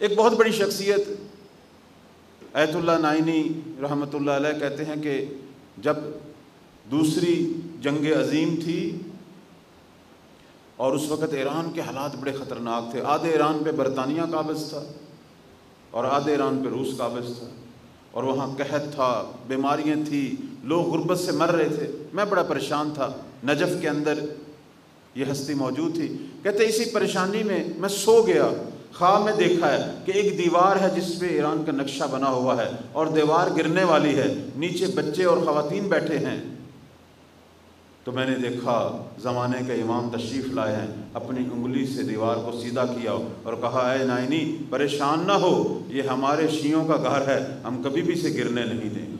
ایک بہت بڑی شخصیت ایت اللہ نائینی رحمۃ اللہ علیہ کہتے ہیں کہ جب دوسری جنگ عظیم تھی اور اس وقت ایران کے حالات بڑے خطرناک تھے، آدھے ایران پہ برطانیہ قابض تھا اور آدھے ایران پہ روس قابض تھا، اور وہاں قحط تھا، بیماریاں تھیں، لوگ غربت سے مر رہے تھے، میں بڑا پریشان تھا۔ نجف کے اندر یہ ہستی موجود تھی، کہتے اسی پریشانی میں سو گیا، خواب میں دیکھا ہے کہ ایک دیوار ہے جس پہ ایران کا نقشہ بنا ہوا ہے اور دیوار گرنے والی ہے، نیچے بچے اور خواتین بیٹھے ہیں۔ تو میں نے دیکھا زمانے کے امام تشریف لائے ہیں، اپنی انگلی سے دیوار کو سیدھا کیا اور کہا اے نائنی پریشان نہ ہو، یہ ہمارے شیعوں کا گھر ہے، ہم کبھی بھی اسے گرنے نہیں دیں گے۔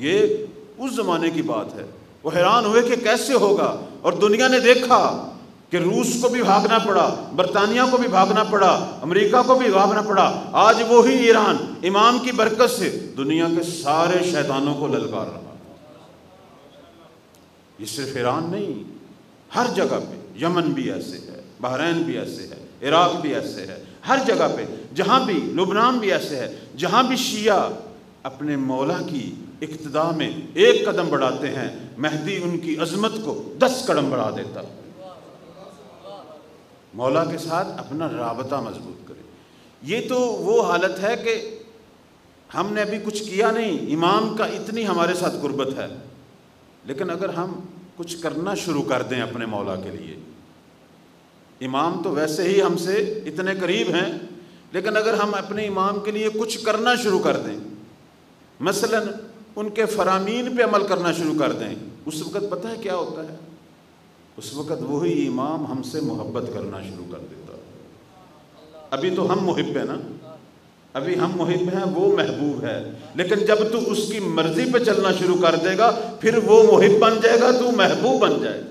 یہ اس زمانے کی بات ہے۔ وہ حیران ہوئے کہ کیسے ہوگا، اور دنیا نے دیکھا کہ روس کو بھی بھاگنا پڑا، برطانیہ کو بھی بھاگنا پڑا، امریکہ کو بھی بھاگنا پڑا۔ آج وہی ایران امام کی برکت سے دنیا کے سارے شیطانوں کو للکار رہا۔ یہ صرف ایران نہیں، ہر جگہ پہ، یمن بھی ایسے ہے، بحرین بھی ایسے ہے، عراق بھی ایسے ہے، ہر جگہ پہ، جہاں بھی، لبنان بھی ایسے ہے، جہاں بھی شیعہ اپنے مولا کی اقتداء میں ایک قدم بڑھاتے ہیں، مہدی ان کی عظمت کو 10 قدم بڑھا دیتا۔ مولا کے ساتھ اپنا رابطہ مضبوط کرے۔ یہ تو وہ حالت ہے کہ ہم نے ابھی کچھ کیا نہیں، امام کا اتنی ہمارے ساتھ قربت ہے، لیکن اگر ہم کچھ کرنا شروع کر دیں اپنے مولا کے لیے، امام تو ویسے ہی ہم سے اتنے قریب ہیں، لیکن اگر ہم اپنے امام کے لیے کچھ کرنا شروع کر دیں، مثلا ان کے فرامین پہ عمل کرنا شروع کر دیں، اس وقت پتہ ہے کیا ہوتا ہے؟ اس وقت وہی امام ہم سے محبت کرنا شروع کر دیتا ہے۔ ابھی تو ہم محب ہیں نا، ابھی ہم محب ہیں، وہ محبوب ہے، لیکن جب تو اس کی مرضی پہ چلنا شروع کر دے گا پھر وہ محب بن جائے گا، تو محبوب بن جائے گا۔